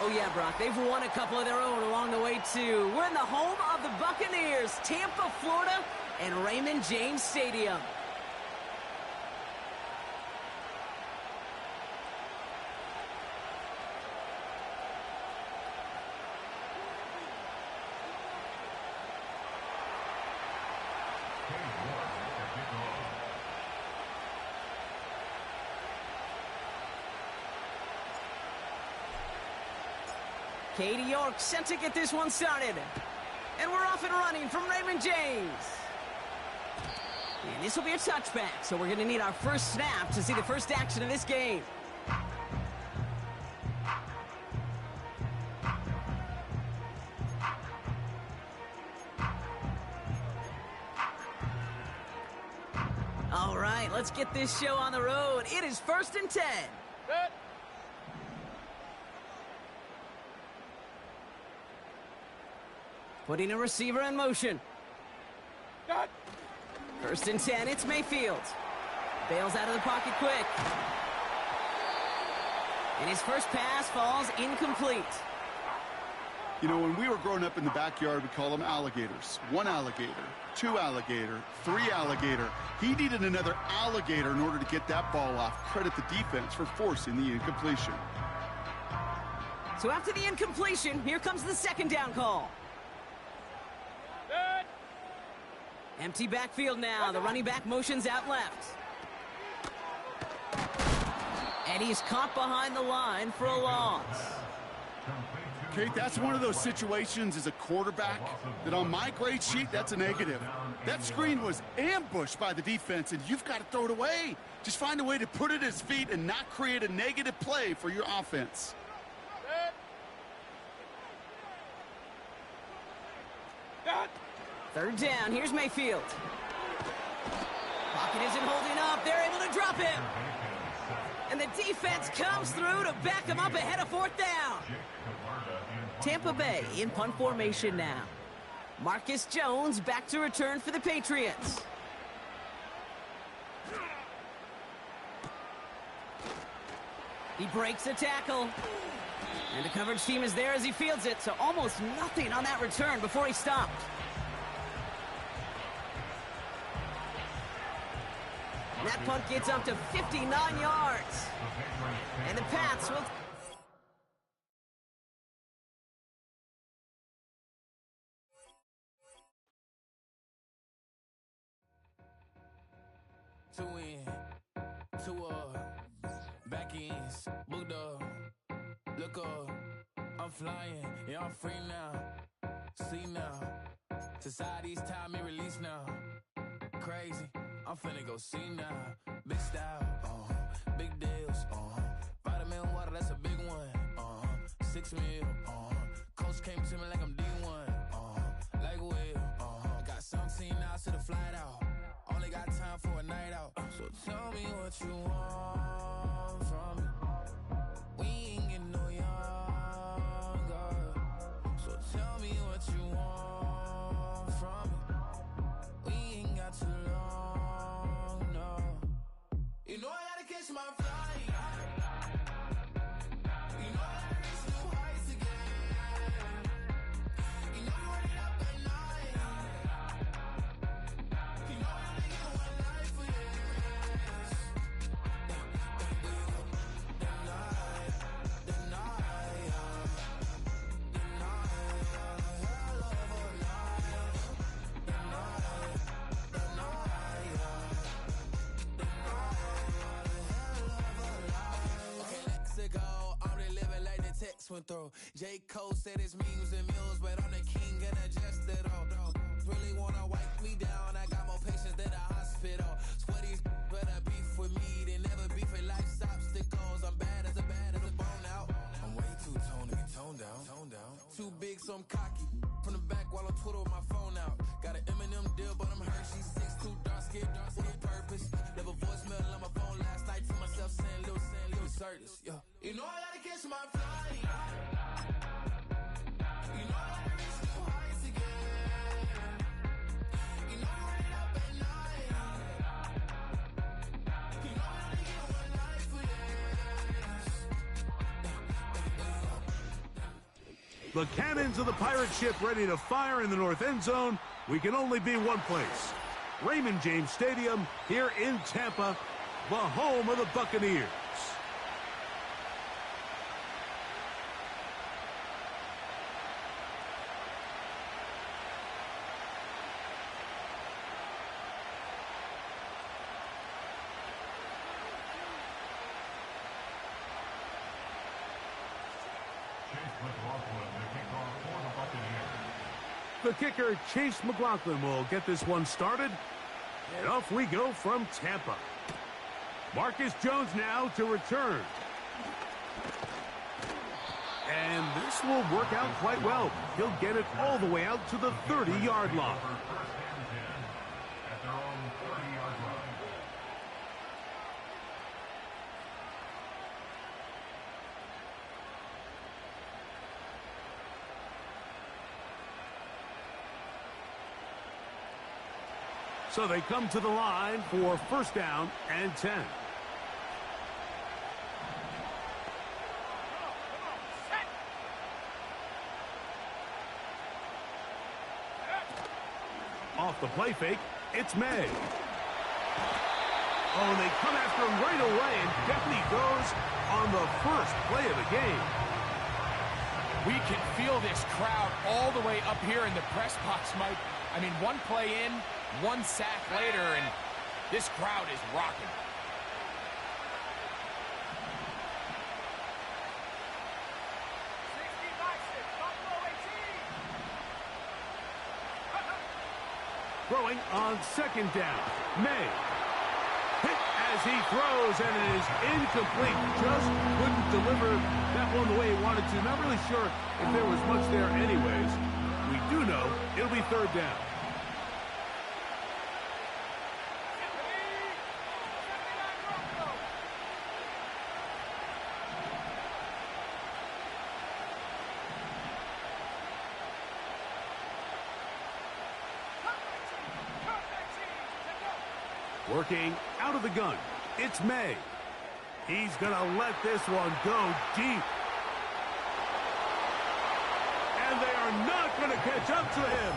Oh, yeah, Brock. They've won a couple of their own along the way, too. We're in the home of the Buccaneers, Tampa, Florida, and Raymond James Stadium. Katie York set to get this one started. And we're off and running from Raymond James. And this will be a touchback, so we're going to need our first snap to see the first action of this game. All right, let's get this show on the road. It is 1st and 10. Putting a receiver in motion. 1st and 10, it's Mayfield. Bails out of the pocket quick. And his first pass falls incomplete. You know, when we were growing up in the backyard, we call them alligators. 1 alligator, 2 alligator, 3 alligator. He needed another alligator in order to get that ball off. Credit the defense for forcing the incompletion. So after the incompletion, here comes the 2nd down call. Empty backfield now. The running back motions out left. And he's caught behind the line for a loss. Kate, that's one of those situations as a quarterback that on my grade sheet, that's a negative. That screen was ambushed by the defense, and you've got to throw it away. Just find a way to put it at his feet and not create a negative play for your offense. 3rd down. Here's Mayfield. Pocket isn't holding up. They're able to drop him. And the defense comes through to back him up ahead of 4th down. Tampa Bay in punt formation now. Marcus Jones back to return for the Patriots. He breaks a tackle. And the coverage team is there as he fields it, so almost nothing on that return before he stopped. That punt gets up to 59 yards. And the Pats will... Two in, 2 back ends, booked up, look up, I'm flying, yeah, I'm free now, see now, society's time me release now, crazy, I'm finna go see now, big style, big deals, vitamin water, that's a big one, 6 mil, coach came to me like I'm D1, like Will, got 17 hours to the flight out. Only got time for a night out. So tell me what you want from me. We ain't getting no younger. So tell me what you want from me. We ain't got too long, no. You know I gotta catch my flight. You know I gotta reach new heights again. You know you run it up at night. You know went through. J. Cole said it's memes and mills, but I'm the king and adjust it all. Really wanna wipe me down, I got more patience than a hospital. Sweaty better beef with me than never beef with life's obstacles. I'm bad as a bone out. I'm way too toned to be toned down. Too big, so I'm cocky. From the back while on Twitter with my phone out. Got an Eminem deal, but I'm Hershey 6'2", dark skin, with purpose. Never voicemail on my phone last night to myself saying little Curtis, yeah. You know I gotta catch my flight. You know I gotta reach new heights again. You know I run it up at night. You know I gotta get one life for this. The cannons of the pirate ship ready to fire in the north end zone. We can only be one place. Raymond James Stadium here in Tampa, the home of the Buccaneers. The kicker, Chase McLaughlin, will get this one started. And off we go from Tampa. Marcus Jones now to return. And this will work out quite well. He'll get it all the way out to the 30-yard line. So they come to the line for first down and 10. Off the play fake, it's May. Oh, and they come after him right away, and down he goes on the first play of the game. We can feel this crowd all the way up here in the press box, Mike. I mean, one play in, one sack later, and this crowd is rocking. Throwing on second down. May. Hit as he throws, and it is incomplete. Just couldn't deliver that one the way he wanted to. Not really sure if there was much there anyways. We do know it'll be third down. Working out of the gun, it's May. He's going to let this one go deep. And they are not going to catch up to him.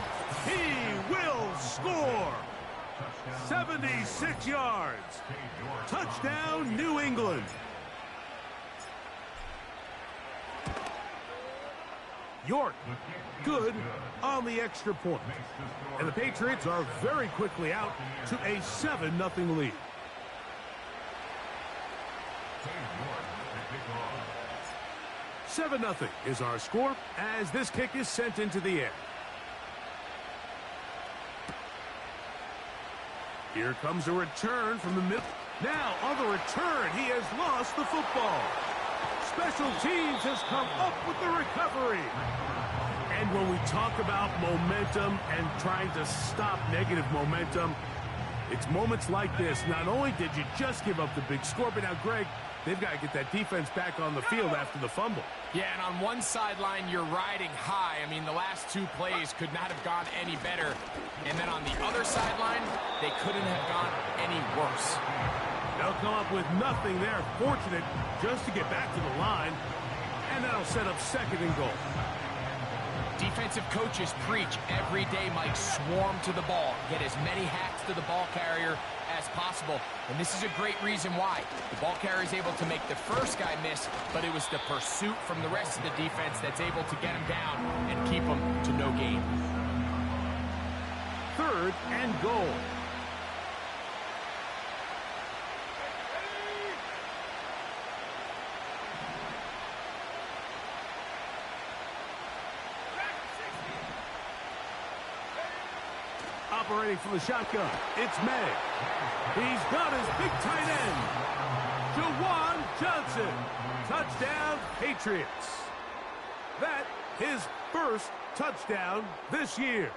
He will score. 76 yards. Touchdown, New England. York, good on the extra point. And the Patriots are very quickly out to a 7-0 lead. $7-0 is our score as this kick is sent into the air. Here comes a return from the middle. Now on the return, he has lost the football. Special teams has come up with the recovery. And when we talk about momentum and trying to stop negative momentum, it's moments like this. Not only did you just give up the big score, but now, Greg, they've got to get that defense back on the field after the fumble. Yeah, and on one sideline, you're riding high. I mean, the last two plays could not have gone any better. And then on the other sideline, they couldn't have gone any worse. They'll come up with nothing there. Fortunate just to get back to the line. And that'll set up second and goal. Defensive coaches preach every day, Mike, swarm to the ball. Get as many hacks to the ball carrier as possible. And this is a great reason why. The ball carrier is able to make the first guy miss, but it was the pursuit from the rest of the defense that's able to get him down and keep him to no gain. Third and goal. Operating from the shotgun, it's May. He's got his big tight end, Jawan Johnson. Touchdown, Patriots. That his first touchdown this year.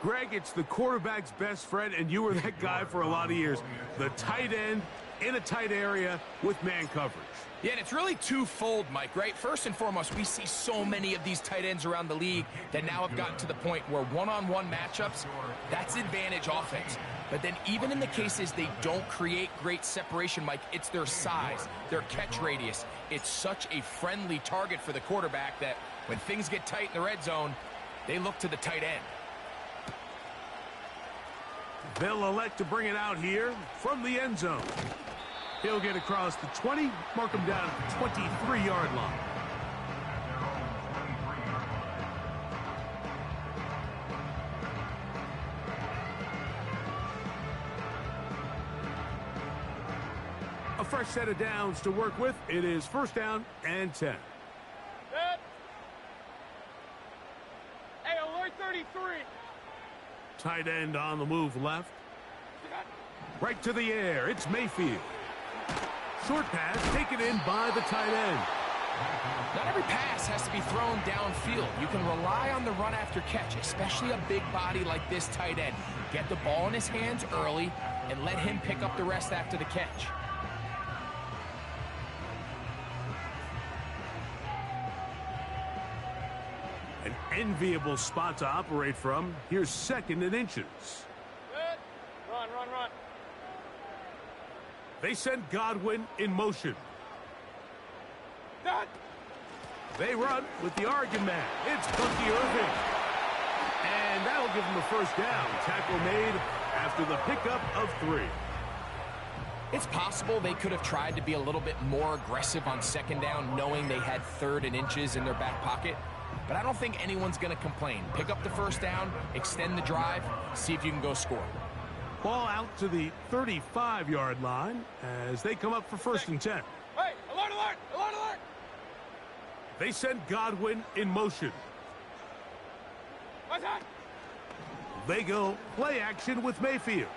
Greg, it's the quarterback's best friend, and you were that guy for a lot of years. The tight end in a tight area with man coverage. Yeah, and it's really twofold, Mike, right? First and foremost, we see so many of these tight ends around the league that now have gotten to the point where one-on-one matchups, that's advantage offense. But then even in the cases they don't create great separation, Mike, it's their size, their catch radius. It's such a friendly target for the quarterback that when things get tight in the red zone, they look to the tight end. They'll elect to bring it out here from the end zone. He'll get across the 20, mark him down at the 23-yard line. A fresh set of downs to work with. It is first down and 10. Good. Hey, alert 33. Tight end on the move left. Right to the air. It's Mayfield. Short pass taken in by the tight end. Not every pass has to be thrown downfield. You can rely on the run after catch, especially a big body like this tight end. Get the ball in his hands early and let him pick up the rest after the catch. An enviable spot to operate from. Here's second and inches. Good. Run, run, run. They send Godwin in motion. Done. They run with the Oregon man. It's Bucky Irving. And that'll give him a first down. Tackle made after the pickup of 3. It's possible they could have tried to be a little bit more aggressive on second down, knowing they had third and inches in their back pocket. But I don't think anyone's going to complain. Pick up the first down, extend the drive, see if you can go score. Ball out to the 35-yard line as they come up for first and 10. Hey, alert, alert, alert, alert. They send Godwin in motion. What's that? They go play action with Mayfield.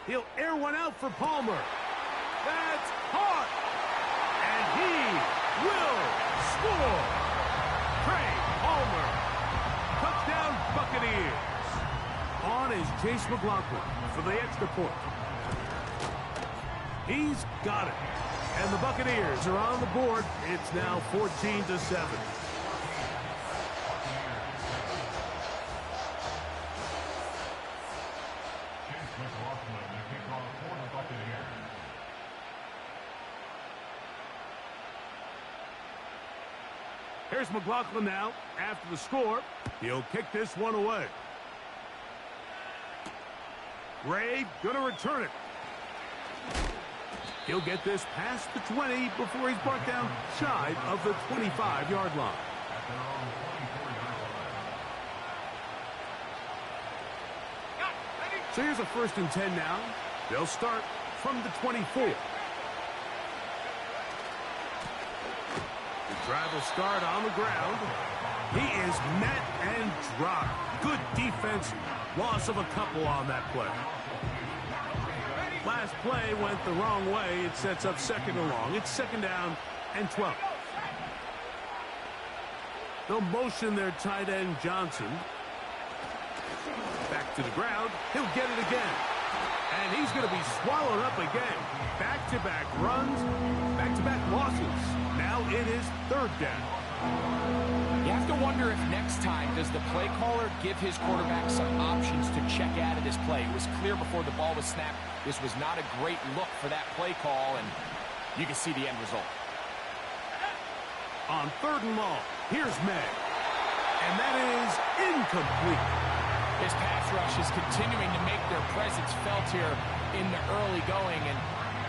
He'll air one out for Palmer. That's caught. And he will score. Trey Palmer. Touchdown Buccaneers. On is Chase McLaughlin for the extra point. He's got it. And the Buccaneers are on the board. It's now 14-7. Here's McLaughlin now after the score. He'll kick this one away. Ray going to return it. He'll get this past the 20 before he's brought down shy of the 25-yard line. So here's a first and 10 now. They'll start from the 24. The drive will start on the ground. He is met and dropped. Good defense. Loss of a couple on that play. Last play went the wrong way. It sets up second and long. It's second down and 12. They'll motion their tight end Johnson. Back to the ground. He'll get it again. And he's going to be swallowed up again. Back-to-back runs, back-to-back losses. Now it is third down. You have to wonder if next time does the play caller give his quarterback some options to check out of this play. It was clear before the ball was snapped this was not a great look for that play call, and you can see the end result. On third and long, here's May. And that is incomplete. His pass rush is continuing to make their presence felt here in the early going, and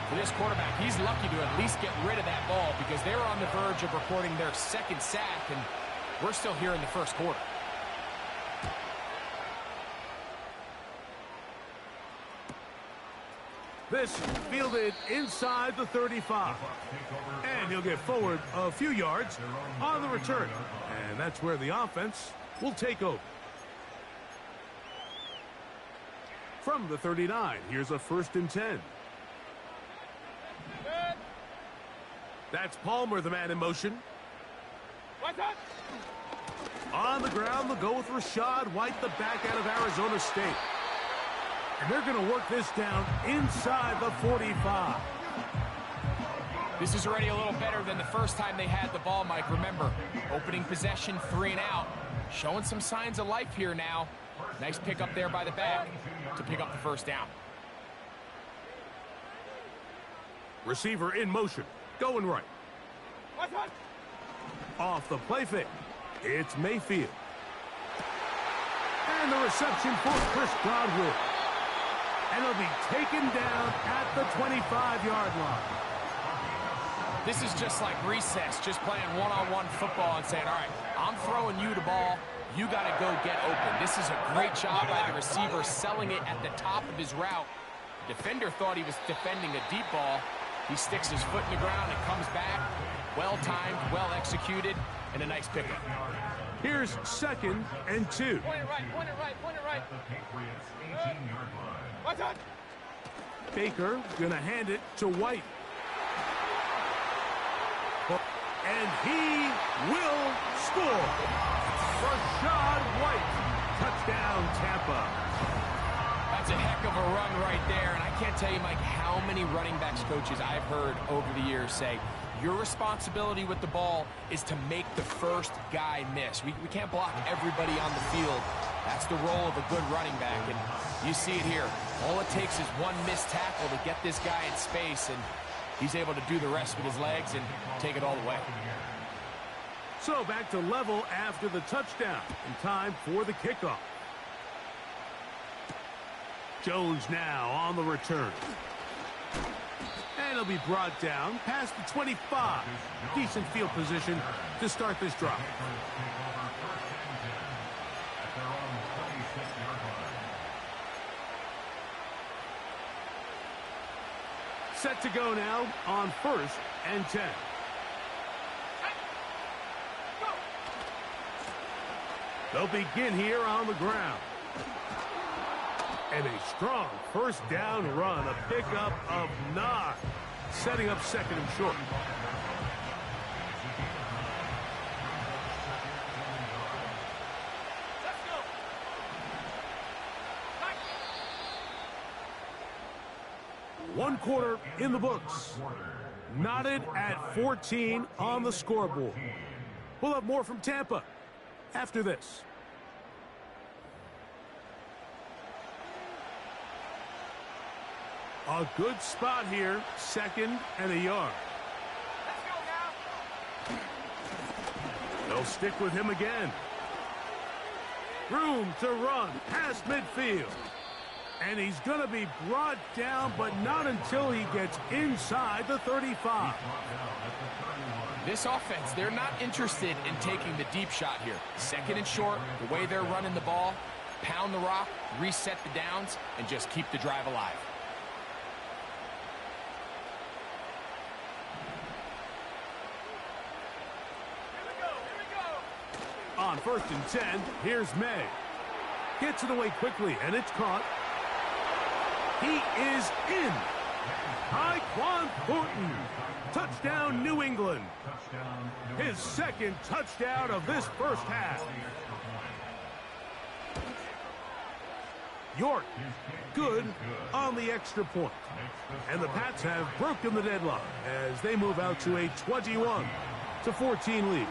for this quarterback, he's lucky to at least get rid of that ball because they were on the verge of recording their second sack, and we're still here in the first quarter. This fielded inside the 35. And he'll get forward a few yards on the return. And that's where the offense will take over. From the 39, here's a first and 10. Good. That's Palmer, the man in motion. What's that? On the ground, they'll go with Rashad White, the back out of Arizona State. And they're going to work this down inside the 45. This is already a little better than the first time they had the ball, Mike. Remember, opening possession, 3 and out. Showing some signs of life here now. Nice pick up there by the back to pick up the first down. Receiver in motion, going right. Off the play fake, it's Mayfield. And the reception for Chris Godwin. And he'll be taken down at the 25-yard line. This is just like recess, just playing one-on-one football and saying, all right, I'm throwing you the ball. You got to go get open. This is a great job by the receiver selling it at the top of his route. The defender thought he was defending a deep ball. He sticks his foot in the ground and comes back. Well-timed, well-executed, and a nice pickup. Here's 2nd and 2. Point it right, point it right, point it right. Watch out! Baker gonna hand it to White. And he will score. Rashad White. Touchdown, Tampa. That's a heck of a run right there. And I can't tell you, Mike, how many running backs coaches I've heard over the years say, your responsibility with the ball is to make the first guy miss. We can't block everybody on the field. That's the role of a good running back. And you see it here. All it takes is one missed tackle to get this guy in space, and he's able to do the rest with his legs and take it all the way. So back to level after the touchdown, and time for the kickoff. Jones now on the return. And he'll be brought down past the 25. Decent field position to start this drive. Set to go now on 1st and 10. They'll begin here on the ground. And a strong first down run, a pickup of 9, setting up 2nd and short. Let's go. 1 quarter in the books. Knotted at 14 on the scoreboard. We'll have more from Tampa after this. A good spot here, 2nd and a yard. Let's go now. They'll stick with him again. Room to run past midfield. And he's going to be brought down, but not until he gets inside the 35. This offense, they're not interested in taking the deep shot here. 2nd and short, the way they're running the ball, pound the rock, reset the downs, and just keep the drive alive. On 1st and 10, here's May. Gets it away quickly, and it's caught. He is in. Tyquan Thornton. Touchdown, New England. His 2nd touchdown of this first half. York, good on the extra point. And the Pats have broken the deadlock as they move out to a 21-14 lead.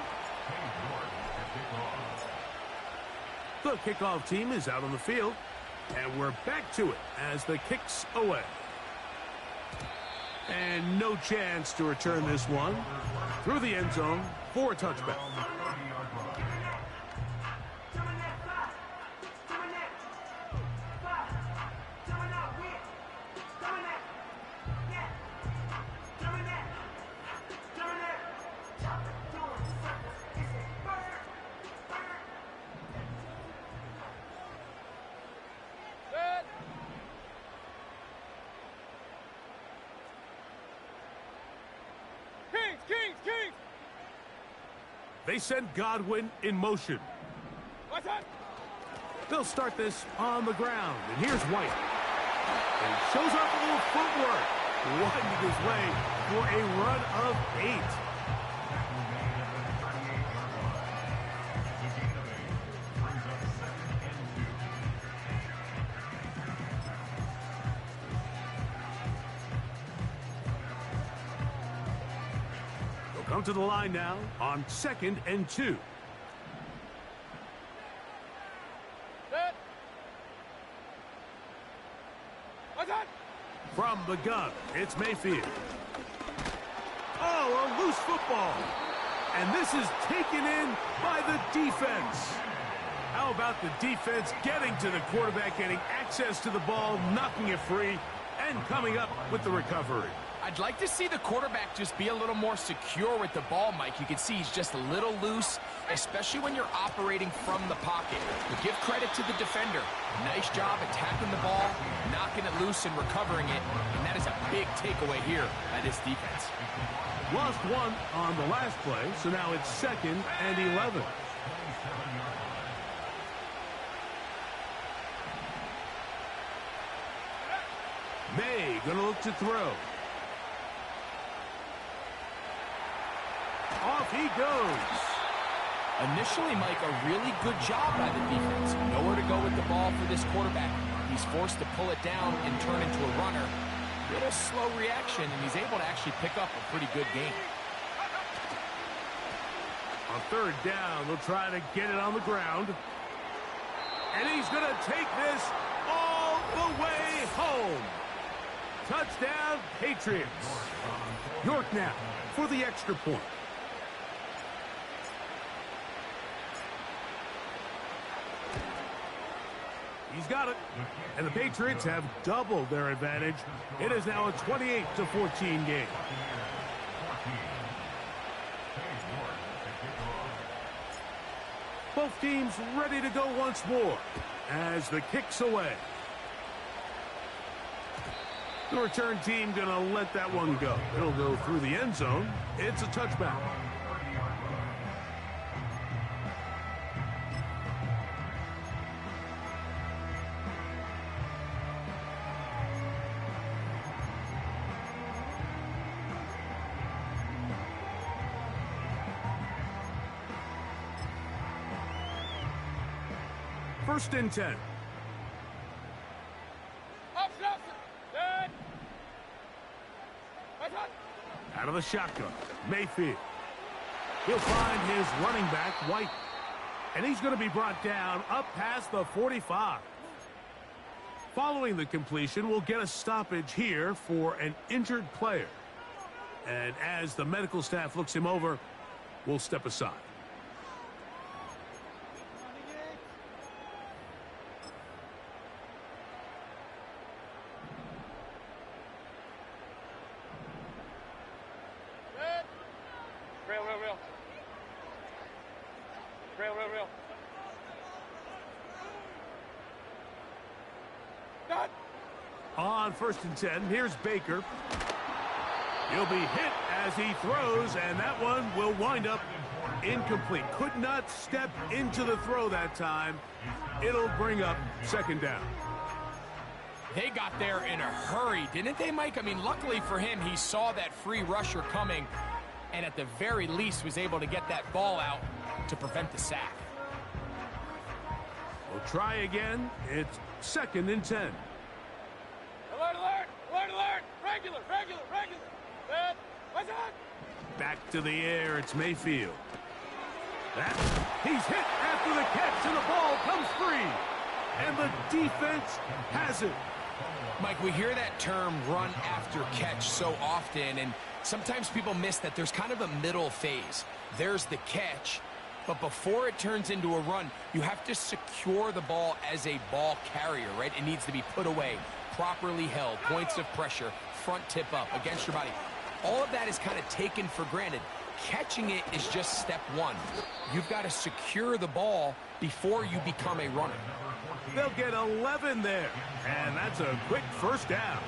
The kickoff team is out on the field, and we're back to it as the kick's away. And no chance to return this one through the end zone for a touchback. Kings! They send Godwin in motion. What's that? They'll start this on the ground. And here's White. And shows off a little footwork. Winding his way for a run of 8. Come to the line now on 2nd and 2. Set. What's on? From the gun, it's Mayfield. Oh, a loose football. And this is taken in by the defense. How about the defense getting to the quarterback, getting access to the ball, knocking it free, and coming up with the recovery? I'd like to see the quarterback just be a little more secure with the ball, Mike. You can see he's just a little loose, especially when you're operating from the pocket. But give credit to the defender. Nice job attacking the ball, knocking it loose, and recovering it. And that is a big takeaway here by this defense. Lost one on the last play, so now it's 2nd and 11. May going to look to throw. Off he goes. Initially, Mike, a really good job by the defense. Nowhere to go with the ball for this quarterback. He's forced to pull it down and turn into a runner. Little slow reaction, and he's able to actually pick up a pretty good game. On 3rd down, they'll try to get it on the ground. And he's going to take this all the way home. Touchdown, Patriots. York now for the extra point. He's got it. And the Patriots have doubled their advantage. It is now a 28-14 game. Both teams ready to go once more as the kick's away. The return team going to let that one go. It'll go through the end zone. It's a touchback. First and 10. Out of the shotgun, Mayfield. He'll find his running back, White. And he's going to be brought down up past the 45. Following the completion, we'll get a stoppage here for an injured player. And as the medical staff looks him over, we'll step aside. Real. On 1st and 10, here's Baker. He'll be hit as he throws, and that one will wind up incomplete. Could not step into the throw that time. It'll bring up 2nd down. They got there in a hurry, didn't they, Mike? I mean, luckily for him, he saw that free rusher coming, and at the very least was able to get that ball out to prevent the sack. We'll try again. It's 2nd and 10. Alert! Regular! Set! What's on? Back to the air, it's Mayfield. He's hit after the catch, and the ball comes free. And the defense has it. Mike, we hear that term run after catch so often, and sometimes people miss that there's kind of a middle phase. There's the catch, but before it turns into a run, you have to secure the ball as a ball carrier, right? It needs to be put away, properly held, points of pressure, front tip up against your body. All of that is kind of taken for granted. Catching it is just step one. You've got to secure the ball before you become a runner. They'll get 11 there, and that's a quick 1st down.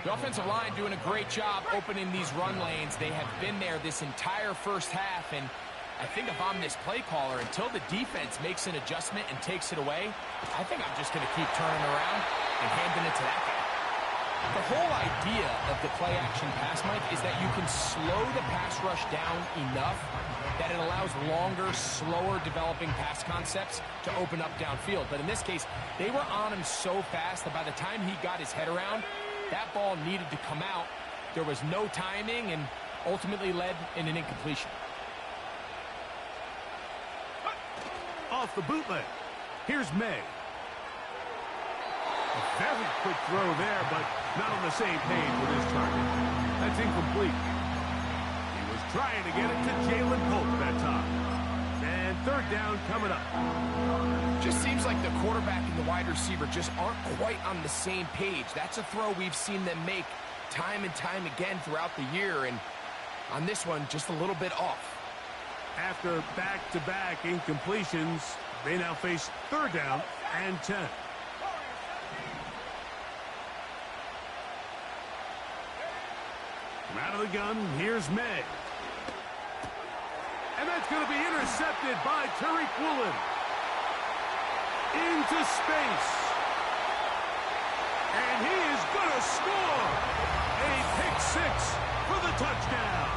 The offensive line doing a great job opening these run lanes. They have been there this entire first half, and I think if I'm this play caller, until the defense makes an adjustment and takes it away, I think I'm just going to keep turning around and handing it to that guy. The whole idea of the play-action pass, Mike, is that you can slow the pass rush down enough that it allows longer, slower developing pass concepts to open up downfield. But in this case, they were on him so fast that by the time he got his head around, that ball needed to come out. There was no timing, and ultimately led in an incompletion. Off the bootleg. Here's May. A very quick throw there, but not on the same page with his target. That's incomplete. He was trying to get it to Jalen Pope that time. And third down coming up. Just seems like the quarterback and the wide receiver just aren't quite on the same page. That's a throw we've seen them make time and time again throughout the year, and on this one, just a little bit off. After back-to-back incompletions, they now face third down and 10. From out of the gun, here's May. And that's going to be intercepted by Tariq Woolen. Into space. And he is going to score. A pick six for the touchdown.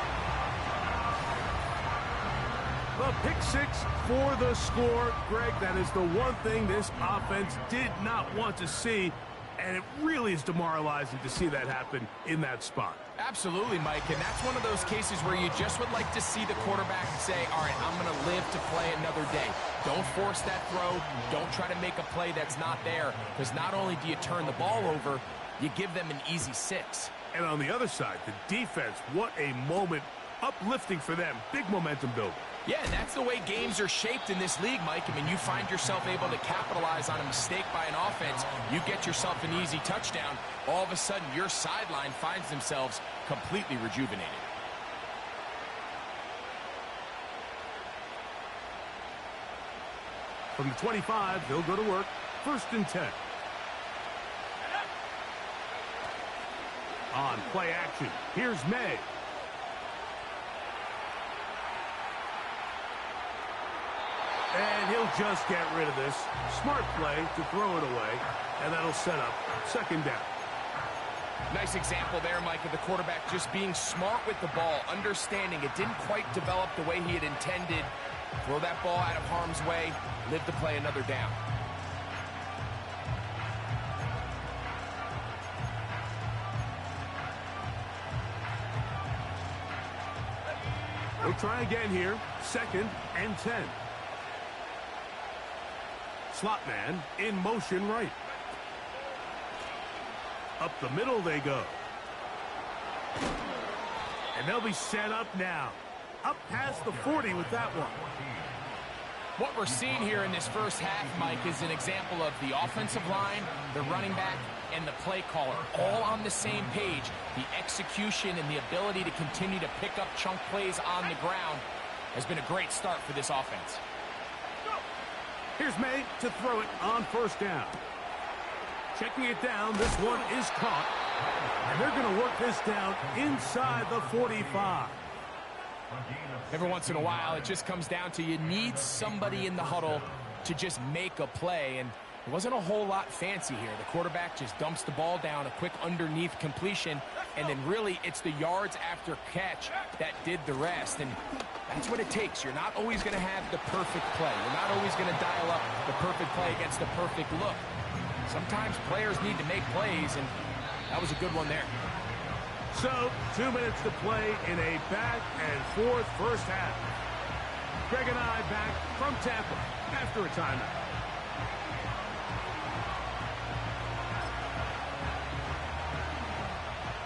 The pick six for the score. Greg, that is the one thing this offense did not want to see, and it really is demoralizing to see that happen in that spot. Absolutely, Mike, and that's one of those cases where you just would like to see the quarterback say, all right, I'm going to live to play another day. Don't force that throw. Don't try to make a play that's not there, because not only do you turn the ball over, you give them an easy 6. And on the other side, the defense, what a moment, uplifting for them, big momentum builder. Yeah, and that's the way games are shaped in this league, Mike. I mean, you find yourself able to capitalize on a mistake by an offense. You get yourself an easy touchdown. All of a sudden, your sideline finds themselves completely rejuvenated. From the 25, they'll go to work. 1st and 10. On play action, here's May. And he'll just get rid of this. Smart play to throw it away, and that'll set up 2nd down. Nice example there, Mike, of the quarterback just being smart with the ball, understanding it didn't quite develop the way he had intended. Throw that ball out of harm's way, live to play another down. We'll try again here. 2nd and 10. Slot man in motion right. Up the middle they go. And they'll be set up now. Up past the 40 with that one. What we're seeing here in this first half, Mike, is an example of the offensive line, the running back, and the play caller all on the same page. The execution and the ability to continue to pick up chunk plays on the ground has been a great start for this offense. Here's May to throw it on 1st down. Checking it down, this one is caught. And they're going to work this down inside the 45. Every once in a while, it just comes down to you need somebody in the huddle to just make a play. And it wasn't a whole lot fancy here. The quarterback just dumps the ball down, a quick underneath completion, and then really it's the yards after catch that did the rest. And that's what it takes. You're not always going to have the perfect play. You're not always going to dial up the perfect play against the perfect look. Sometimes players need to make plays, and that was a good one there. So, 2 minutes to play in a back and forth first half. Greg and I back from Tampa after a timeout.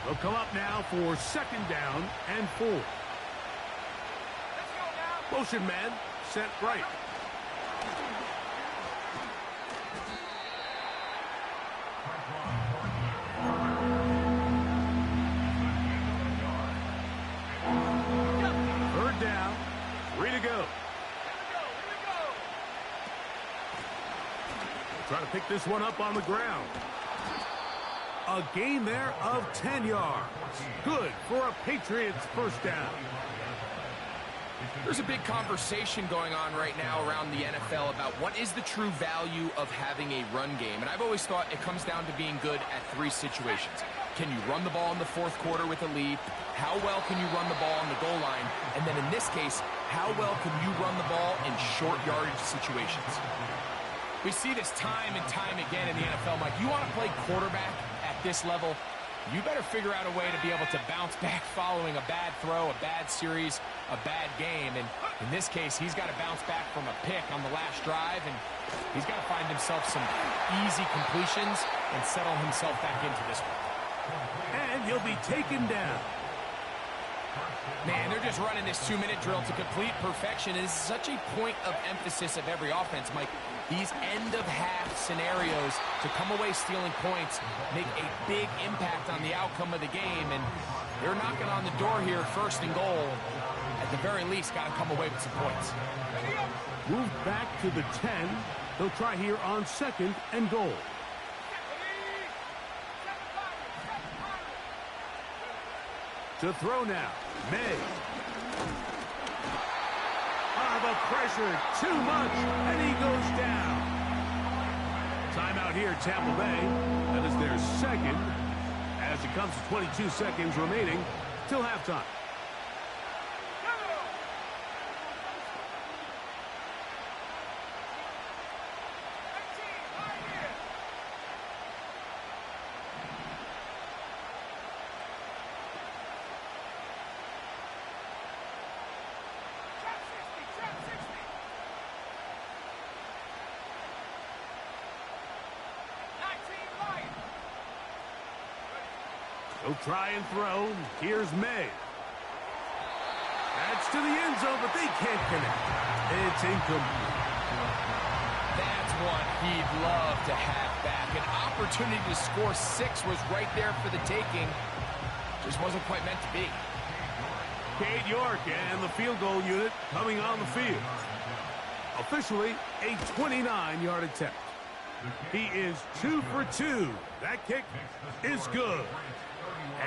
They'll come up now for 2nd down and 4. Motion man set right. Third down, 3 to go. Try to pick this one up on the ground. A gain there of 10 yards. Good for a Patriots 1st down. There's a big conversation going on right now around the NFL about what is the true value of having a run game. And I've always thought it comes down to being good at 3 situations. Can you run the ball in the 4th quarter with a lead? How well can you run the ball on the goal line? And then in this case, how well can you run the ball in short yardage situations? We see this time and time again in the NFL, Mike. You want to play quarterback at this level, you better figure out a way to be able to bounce back following a bad throw, a bad series, a bad game. And in this case, he's got to bounce back from a pick on the last drive, and he's got to find himself some easy completions and settle himself back into this one. And he'll be taken down. Man, they're just running this 2-minute drill to complete perfection. It is such a point of emphasis of every offense, Mike. These end-of-half scenarios to come away stealing points make a big impact on the outcome of the game, and they're knocking on the door here, first and goal. At the very least, got to come away with some points. Move back to the 10. They'll try here on second and goal. To throw now, May. The pressure, too much, and he goes down. Timeout here, Tampa Bay. That is their second, as it comes to 22 seconds remaining till halftime. He'll try and throw. Here's May. That's to the end zone, but they can't connect. It's incomplete. That's one he'd love to have back. An opportunity to score 6 was right there for the taking. Just wasn't quite meant to be. Cade York and the field goal unit coming on the field. Officially, a 29-yard attempt. He is 2 for 2. That kick is good.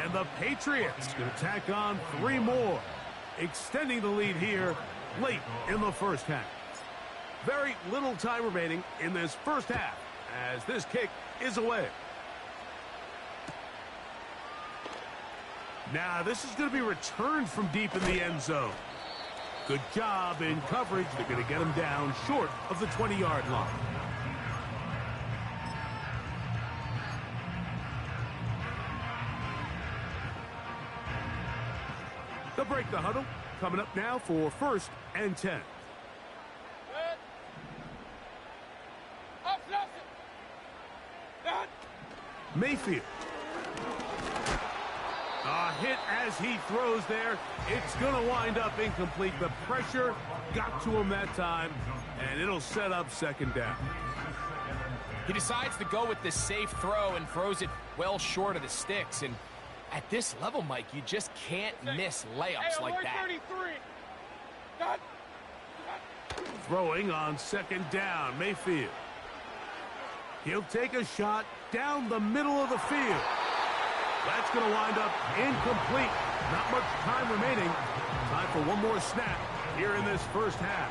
And the Patriots going to tack on 3 more, extending the lead here late in the first half. Very little time remaining in this first half as this kick is away. Now, this is going to be returned from deep in the end zone. Good job in coverage. They're going to get him down short of the 20-yard line. They'll break the huddle. Coming up now for 1st and 10. Mayfield. A hit as he throws there. It's going to wind up incomplete. The pressure got to him that time, and it'll set up second down. He decides to go with the safe throw and throws it well short of the sticks. And at this level, Mike, you just can't miss layups like that. Throwing on second down, Mayfield. He'll take a shot down the middle of the field. That's going to wind up incomplete. Not much time remaining. Time for one more snap here in this first half.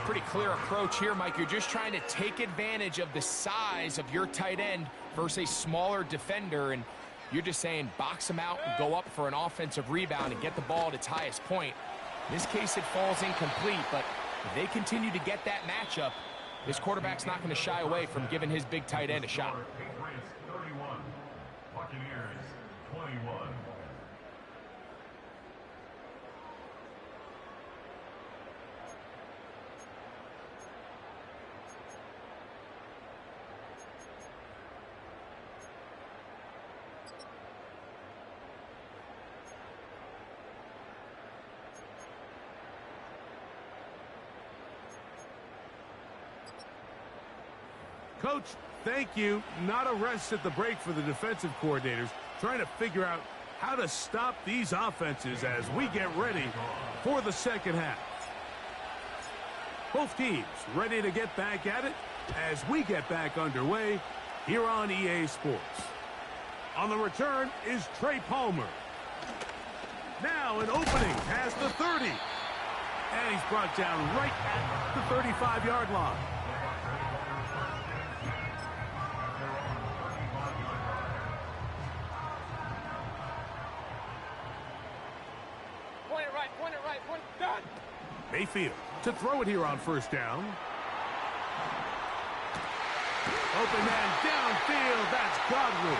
Pretty clear approach here, Mike. You're just trying to take advantage of the size of your tight end versus a smaller defender, and you're just saying box him out and go up for an offensive rebound and get the ball at its highest point. In this case, it falls incomplete, but if they continue to get that matchup, this quarterback's not going to shy away from giving his big tight end a shot. Coach, thank you. Not a rest at the break for the defensive coordinators, trying to figure out how to stop these offenses as we get ready for the second half. Both teams ready to get back at it as we get back underway here on EA Sports. On the return is Trey Palmer. Now an opening past the 30. And he's brought down right at the 35-yard line. Mayfield to throw it here on first down. Open man downfield. That's Godwin.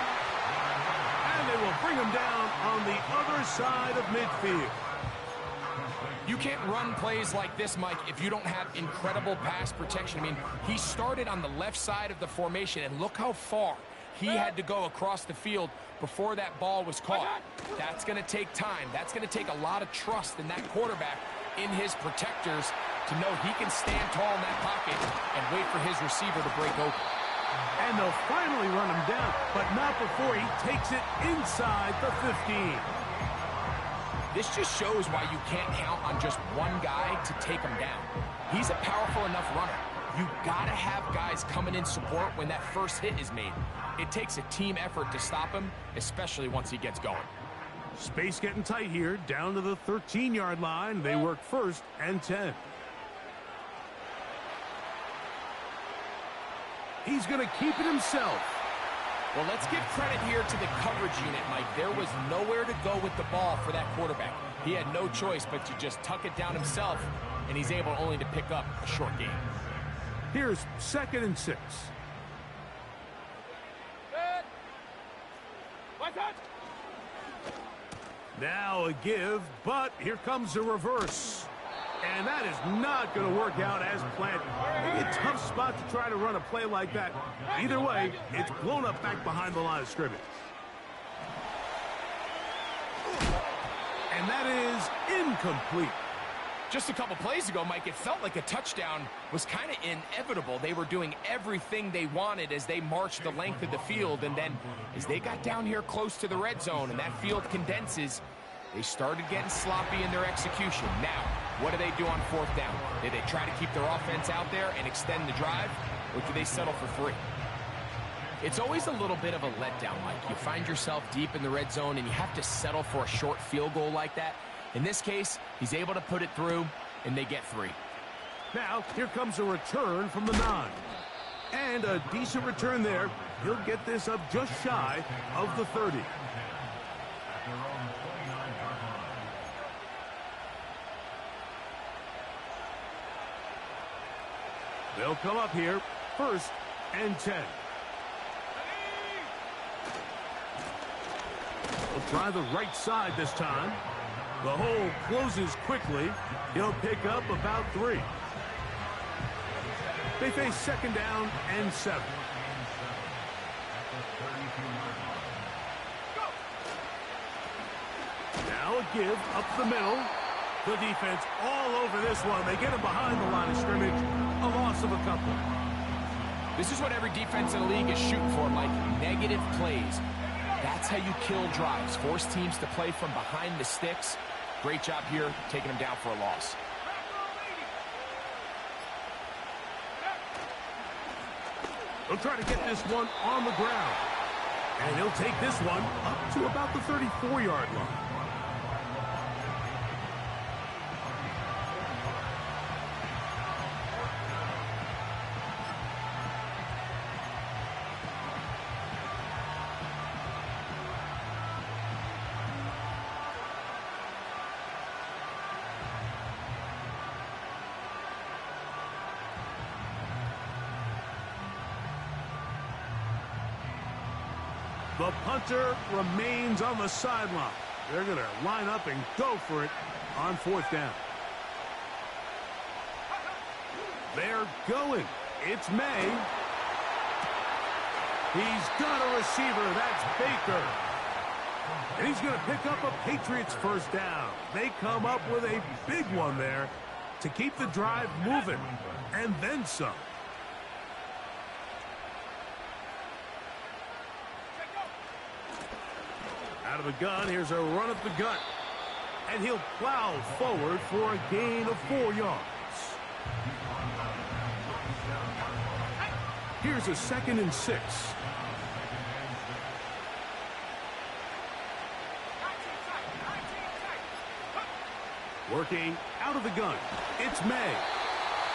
And they will bring him down on the other side of midfield. You can't run plays like this, Mike, if you don't have incredible pass protection. I mean, he started on the left side of the formation, and look how far he had to go across the field before that ball was caught. That's going to take time. That's going to take a lot of trust in that quarterback, in his protectors, to know he can stand tall in that pocket and wait for his receiver to break open. And they'll finally run him down, but not before he takes it inside the 15. This just shows why you can't count on just one guy to take him down. He's a powerful enough runner. You gotta have guys coming in support when that first hit is made. It takes a team effort to stop him, especially once he gets going. Space getting tight here, down to the 13-yard line. They work 1st and 10. He's going to keep it himself. Well, let's give credit here to the coverage unit, Mike. There was nowhere to go with the ball for that quarterback. He had no choice but to just tuck it down himself, and he's able only to pick up a short gain. Here's 2nd and 6. Set. Watch out. Now a give, but here comes a reverse. And that is not going to work out as planned. Maybe a tough spot to try to run a play like that. Either way, it's blown up back behind the line of scrimmage. And that is incomplete. Just a couple plays ago, Mike, it felt like a touchdown was kind of inevitable. They were doing everything they wanted as they marched the length of the field, and then as they got down here close to the red zone and that field condenses, they started getting sloppy in their execution. Now, what do they do on 4th down? Do they try to keep their offense out there and extend the drive, or do they settle for 3? It's always a little bit of a letdown, Mike. You find yourself deep in the red zone, and you have to settle for a short field goal like that. In this case, he's able to put it through, and they get 3. Now, here comes a return from the 9. And a decent return there. He'll get this up just shy of the 30. They'll come up here, 1st and 10. They'll try the right side this time. The hole closes quickly. He'll pick up about 3. They face 2nd down and 7. Now a give up the middle. The defense all over this one. They get him behind the line of scrimmage. A loss of a couple. This is what every defense in the league is shooting for, Mike. Negative plays. That's how you kill drives. Force teams to play from behind the sticks. Great job here, taking them down for a loss. He'll try to get this one on the ground. And he'll take this one up to about the 34-yard line. The punter remains on the sideline. They're going to line up and go for it on 4th down. They're going. It's May. He's got a receiver. That's Baker. And he's going to pick up a Patriots 1st down. They come up with a big one there to keep the drive moving. And then some. Out of the gun, here's a run up the gut. And he'll plow forward for a gain of 4 yards. Here's a 2nd and 6. Working out of the gun. It's May.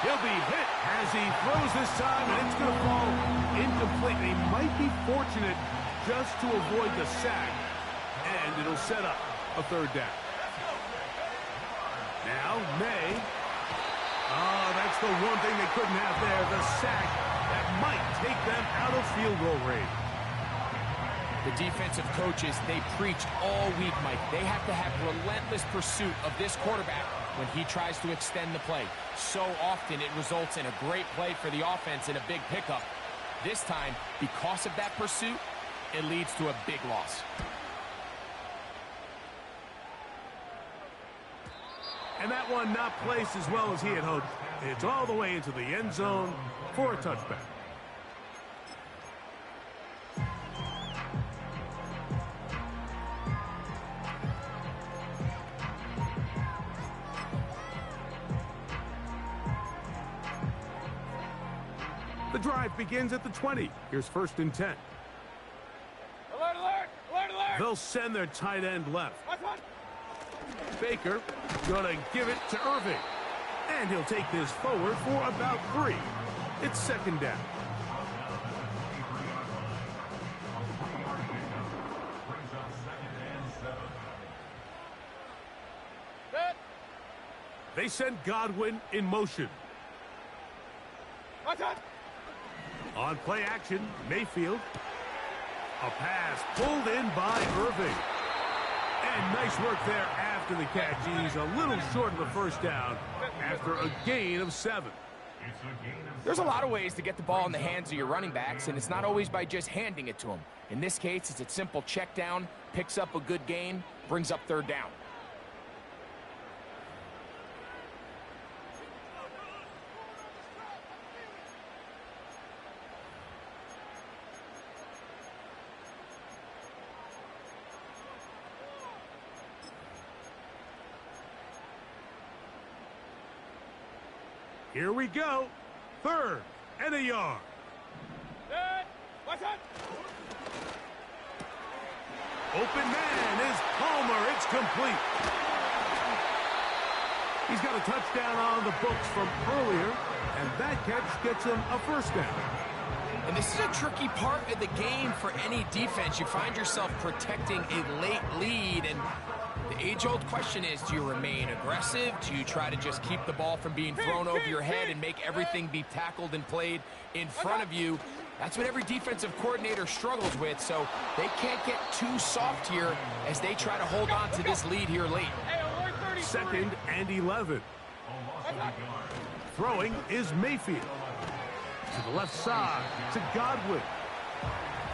He'll be hit as he throws this time, and it's going to fall incomplete. He might be fortunate just to avoid the sack. And it'll set up a 3rd down. Now, May. Oh, that's the one thing they couldn't have there, the sack that might take them out of field goal range. The defensive coaches, they preach all week, Mike. They have to have relentless pursuit of this quarterback when he tries to extend the play. So often it results in a great play for the offense and a big pickup. This time, because of that pursuit, it leads to a big loss. And that one not placed as well as he had hoped. It's all the way into the end zone for a touchback. The drive begins at the 20. Here's 1st and 10. Alert, alert! Alert, alert! They'll send their tight end left. Watch out! Baker gonna give it to Irving. And he'll take this forward for about 3. It's 2nd down. Good. They send Godwin in motion. Watch out! On play action, Mayfield. A pass pulled in by Irving. And nice work there after the catch. He's a little short of the 1st down after a gain of 7. There's a lot of ways to get the ball in the hands of your running backs, and it's not always by just handing it to them. In this case, it's a simple check down, picks up a good gain, brings up 3rd down. Here we go. 3rd and a yard. Good. Watch out! Open man is Palmer. It's complete. He's got a touchdown on the books from earlier, and that catch gets him a 1st down. And this is a tricky part of the game for any defense. You find yourself protecting a late lead, and the age-old question is, do you remain aggressive? Do you try to just keep the ball from being thrown over your head and make everything be tackled and played in front of you? That's what every defensive coordinator struggles with, so they can't get too soft here as they try to hold on to this lead here late. 2nd and 11. Throwing is Mayfield. To the left side, to Godwin.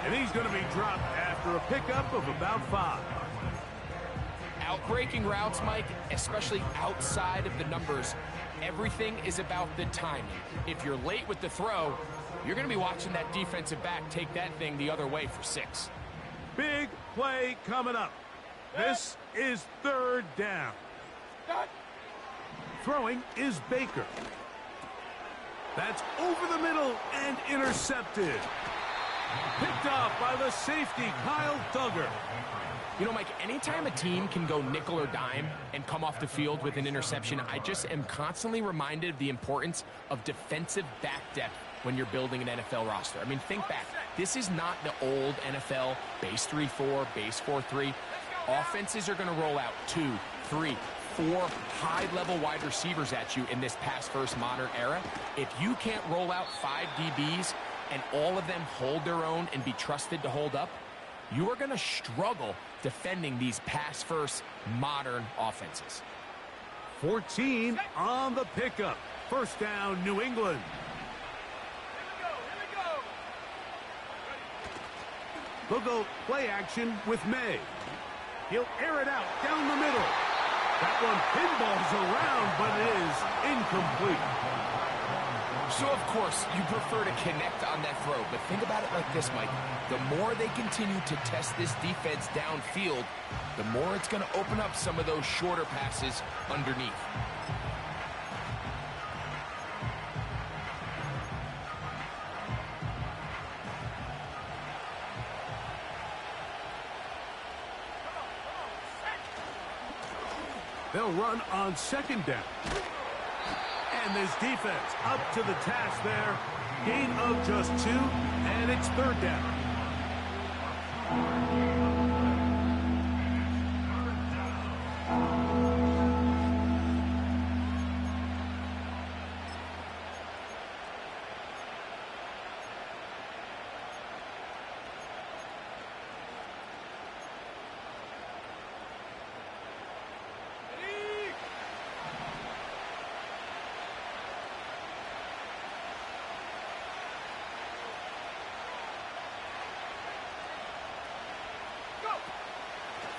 And he's going to be dropped after a pickup of about 5. Outbreaking routes, Mike, especially outside of the numbers, everything is about the timing. If you're late with the throw, you're going to be watching that defensive back take that thing the other way for 6. Big play coming up. This is 3rd down. Throwing is Baker. That's over the middle and intercepted. Picked up by the safety, Kyle Duggar. You know, Mike, anytime a team can go nickel or dime and come off the field with an interception, I just am constantly reminded of the importance of defensive back depth when you're building an NFL roster. I mean, think back. This is not the old NFL base 3-4, base 4-3. Offenses are going to roll out 2, 3, 4 high-level wide receivers at you in this pass-first modern era. If you can't roll out 5 DBs and all of them hold their own and be trusted to hold up, you are going to struggle defending these pass-first modern offenses. 14 on the pickup. 1st down, New England. They'll go play action with May. He'll air it out down the middle. That one pinballs around, but it is incomplete. So, of course, you prefer to connect on that throw, but think about it like this, Mike. The more they continue to test this defense downfield, the more it's going to open up some of those shorter passes underneath. They'll run on 2nd down. And this defense up to the task there. Gain of just 2, and it's 3rd down.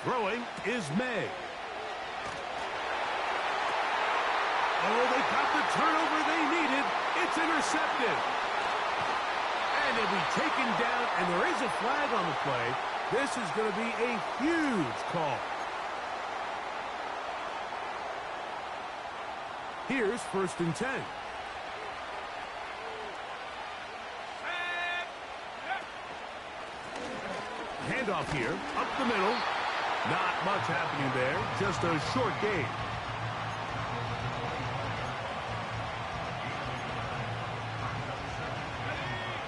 Throwing is May. Oh, they got the turnover they needed. It's intercepted. And it'll be taken down, and there is a flag on the play. This is going to be a huge call. Here's 1st and 10. Handoff here, up the middle. Not much happening there, just a short gain.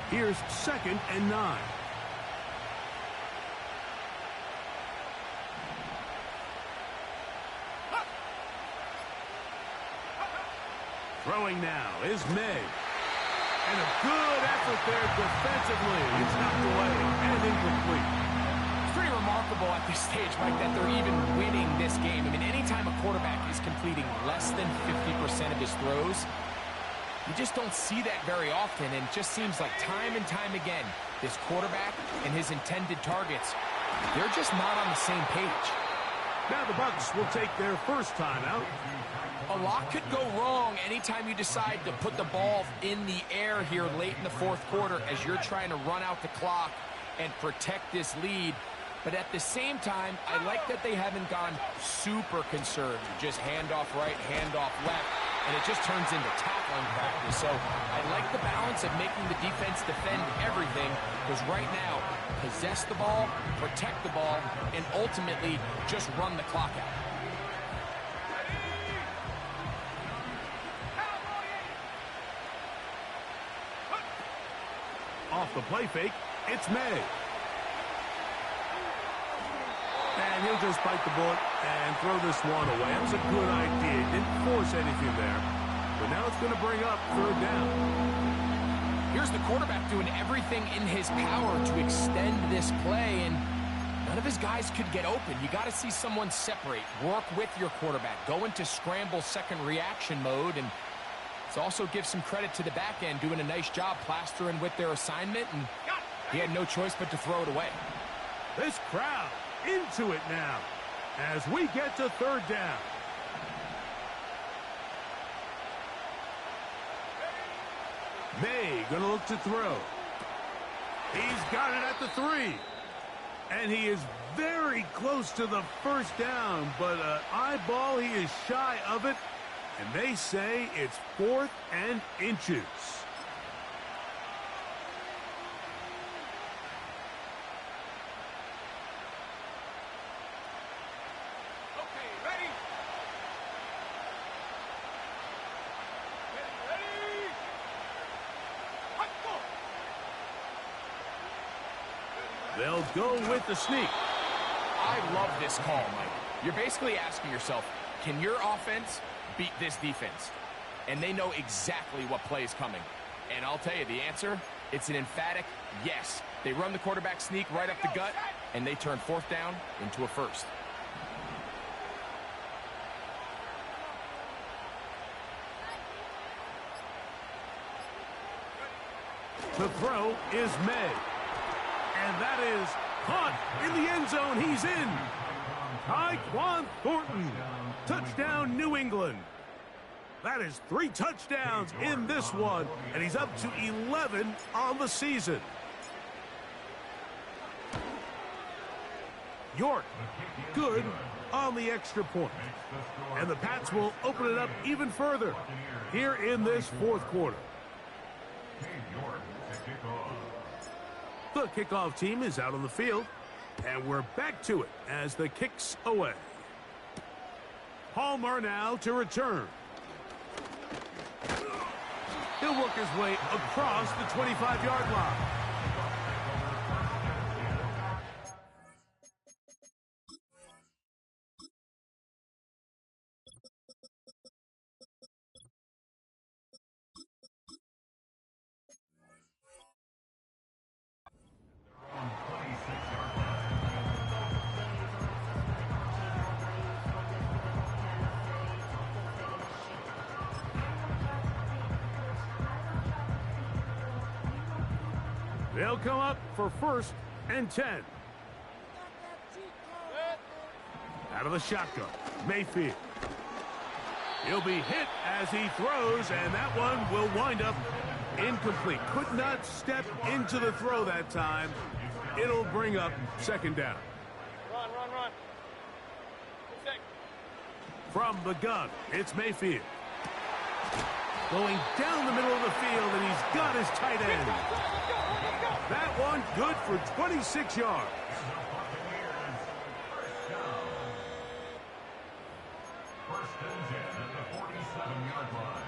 Here's 2nd and 9. Throwing now is May. And a good effort there defensively. It's knocked away and incomplete. It's pretty remarkable at this stage, Mike, that they're even winning this game. I mean, anytime a quarterback is completing less than 50% of his throws, you just don't see that very often, and it just seems like time and time again, this quarterback and his intended targets, they're just not on the same page. Now the Bucs will take their first timeout. A lot could go wrong anytime you decide to put the ball in the air here late in the 4th quarter as you're trying to run out the clock and protect this lead. But at the same time, I like that they haven't gone super conservative. Just handoff right, handoff left, and it just turns into tackling practice. So I like the balance of making the defense defend everything, because right now, possess the ball, protect the ball, and ultimately just run the clock out. Off the play fake, it's May. And he'll just bite the bullet and throw this one away. That was a good idea. Didn't force anything there. But now it's going to bring up 3rd down. Here's the quarterback doing everything in his power to extend this play, and none of his guys could get open. You got to see someone separate, work with your quarterback, go into scramble second reaction mode, and let's also give some credit to the back end doing a nice job plastering with their assignment, and he had no choice but to throw it away. This crowd into it now as we get to 3rd down. May gonna look to throw. He's got it at the 3. And he is very close to the 1st down, but eyeball, he is shy of it. And they say it's 4th and inches. They'll go with the sneak. I love this call, Mike. You're basically asking yourself, can your offense beat this defense? And they know exactly what play is coming. And I'll tell you the answer, it's an emphatic yes. They run the quarterback sneak right up the gut, and they turn 4th down into a 1st. The throw is May. And that is caught in the end zone. He's in. Tyquan Thornton. Touchdown, New England. That is 3 touchdowns in this one, and he's up to 11 on the season. York, good on the extra point. And the Pats will open it up even further here in this 4th quarter. The kickoff team is out on the field, and we're back to it as the kick's away. Palmer now to return. He'll work his way across the 25-yard line. They'll come up for 1st and 10. Out of the shotgun, Mayfield. He'll be hit as he throws, and that one will wind up incomplete. Could not step into the throw that time. It'll bring up second down. Run. Six. From the gun, it's Mayfield. Going down the middle of the field, and he's got his tight end. That one good for 26 yards. First and 10 at the 47-yard line.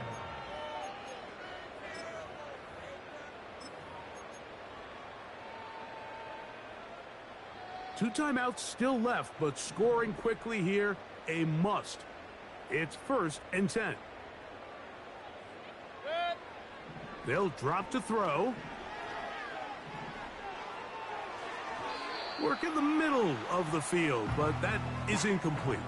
Two timeouts still left, but scoring quickly here, a must. It's first and 10. They'll drop to throw. Work in the middle of the field, but that is incomplete.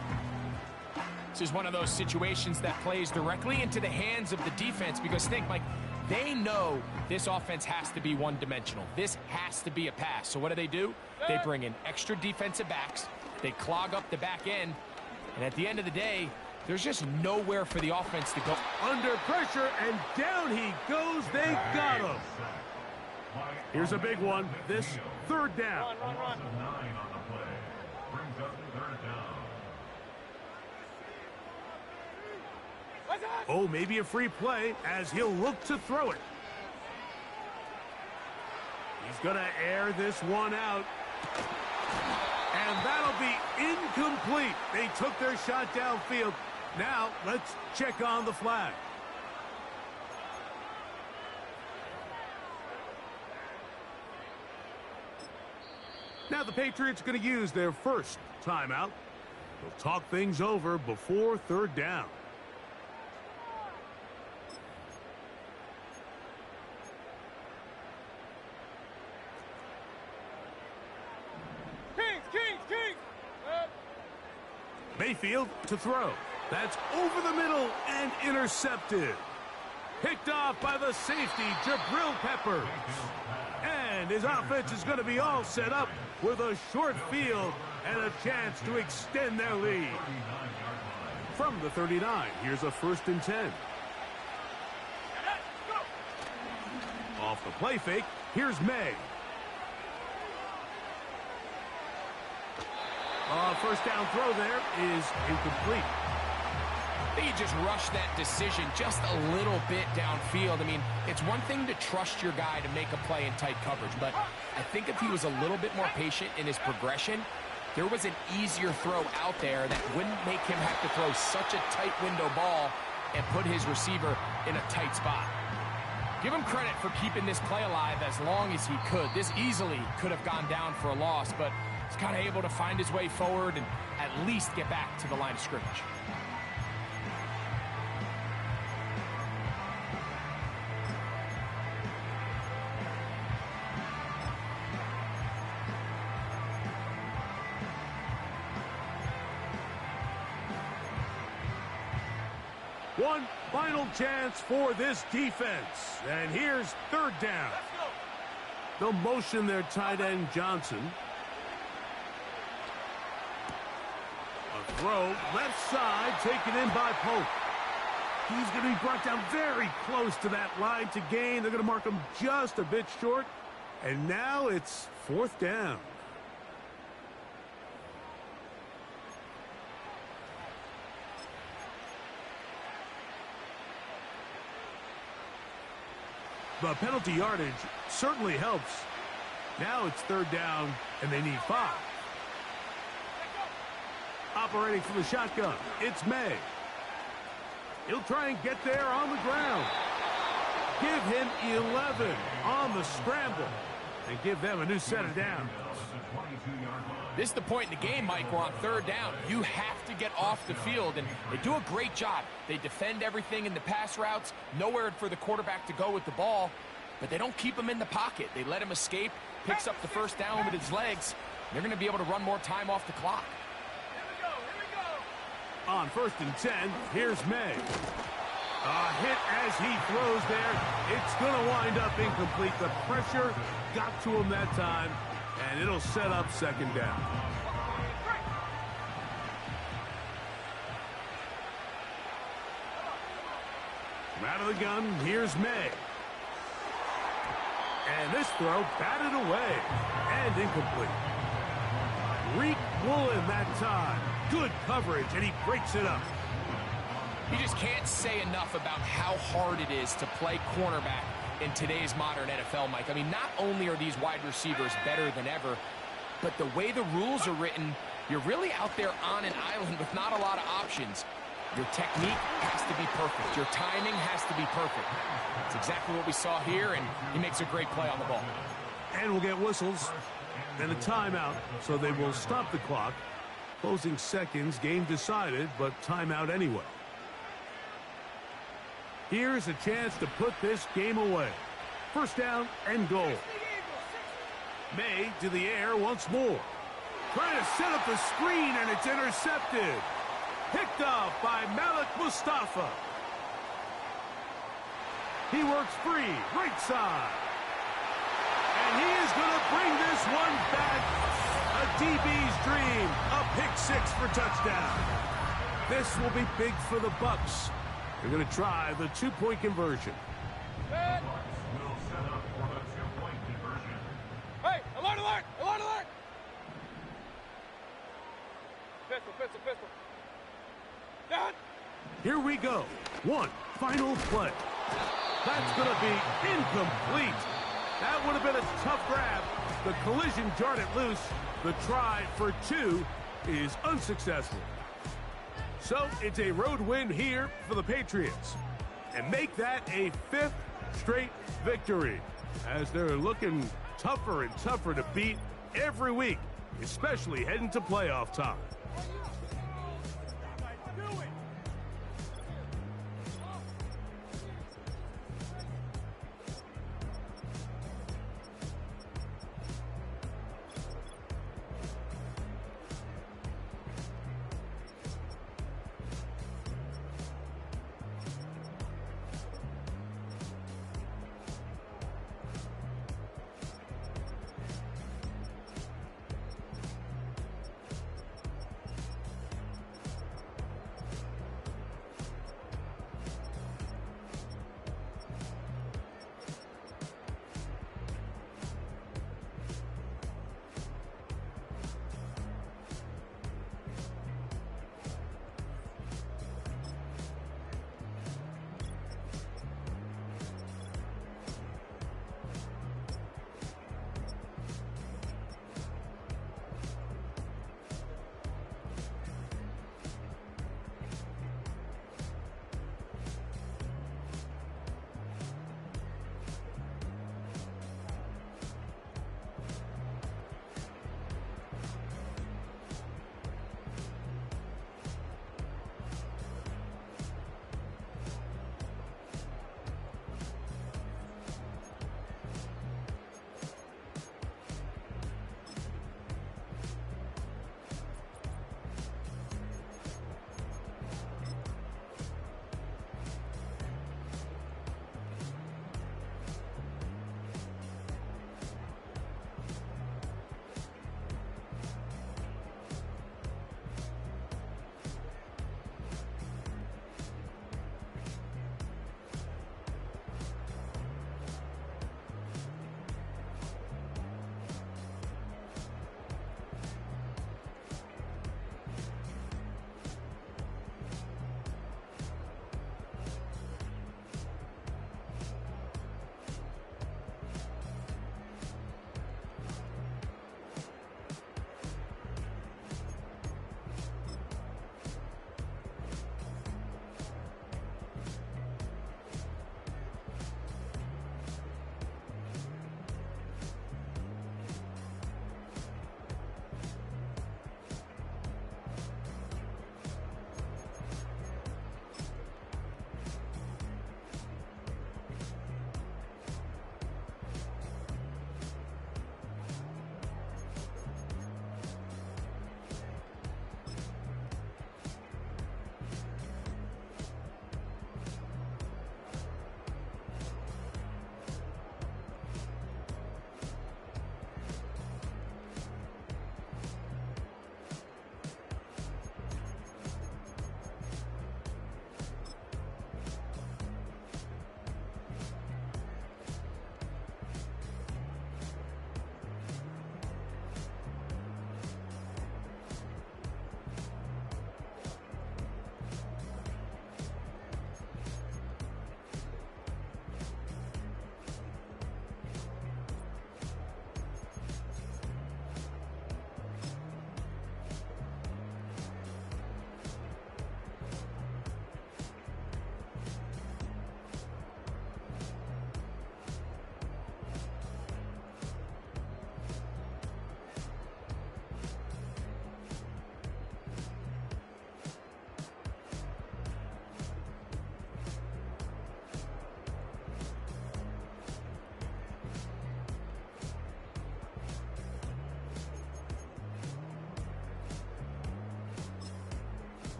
This is one of those situations that plays directly into the hands of the defense because think, Mike, they know this offense has to be one-dimensional. This has to be a pass. So what do? They bring in extra defensive backs. They clog up the back end. And at the end of the day, there's just nowhere for the offense to go. Under pressure, and down he goes. They got him. Here's a big one. This third down. Run. 9 on the play. Brings up the third down. Oh, maybe a free play as he'll look to throw it. He's going to air this one out. And that'll be incomplete. They took their shot downfield. Now, let's check on the flag. Now the Patriots are going to use their first timeout. They'll talk things over before third down. Kings. Mayfield to throw. That's over the middle and intercepted. Picked off by the safety, Jabril Peppers. And his offense is going to be all set up with a short field and a chance to extend their lead. From the 39, here's a first and 10. Off the play fake, here's May. First down throw there is incomplete. I think he just rushed that decision just a little bit downfield. I mean, it's one thing to trust your guy to make a play in tight coverage, but I think if he was a little bit more patient in his progression, there was an easier throw out there that wouldn't make him have to throw such a tight window ball and put his receiver in a tight spot. Give him credit for keeping this play alive as long as he could. This easily could have gone down for a loss, but he's kind of able to find his way forward and at least get back to the line of scrimmage. One final chance for this defense. And here's third down. They'll motion their tight end, Johnson. A throw, left side, taken in by Pope. He's going to be brought down very close to that line to gain. They're going to mark him just a bit short. And now it's fourth down. The penalty yardage certainly helps. Now it's third down, and they need 5. Operating from the shotgun, it's May. He'll try and get there on the ground. Give him 11 on the scramble and give them a new set of downs. This is the point in the game, Mike, where on third down, you have to get off the field, and they do a great job. They defend everything in the pass routes, nowhere for the quarterback to go with the ball, but they don't keep him in the pocket. They let him escape, picks up the first down with his legs. They're going to be able to run more time off the clock. On first and 10, here's May. A hit as he throws there. It's going to wind up incomplete. The pressure got to him that time, and it'll set up second down. Out of the gun, here's May. And this throw batted away and incomplete. Reek Woolen that time. Good coverage, and he breaks it up. You just can't say enough about how hard it is to play cornerback in today's modern NFL, Mike. I mean, not only are these wide receivers better than ever, but the way the rules are written, you're really out there on an island with not a lot of options. Your technique has to be perfect. Your timing has to be perfect. That's exactly what we saw here, and he makes a great play on the ball. And we'll get whistles and a timeout, so they will stop the clock. Closing seconds, game decided, but timeout anyway. Here's a chance to put this game away. First down and goal. May to the air once more. Trying to set up the screen, and it's intercepted. Picked up by Malik Mustafa. He works free, right side. And he is going to bring this one back. A DB's dream. A pick six for touchdown. This will be big for the Bucs. They're going to try the two-point conversion. Set. Will set up for the two-point conversion. Hey, alert, alert, alert, alert. Pistol, pistol, pistol. Down. Here we go. One final play. That's going to be incomplete. That would have been a tough grab. The collision jarred it loose. The try for two is unsuccessful. So it's a road win here for the Patriots. And make that a fifth straight victory, as they're looking tougher and tougher to beat every week, especially heading to playoff time.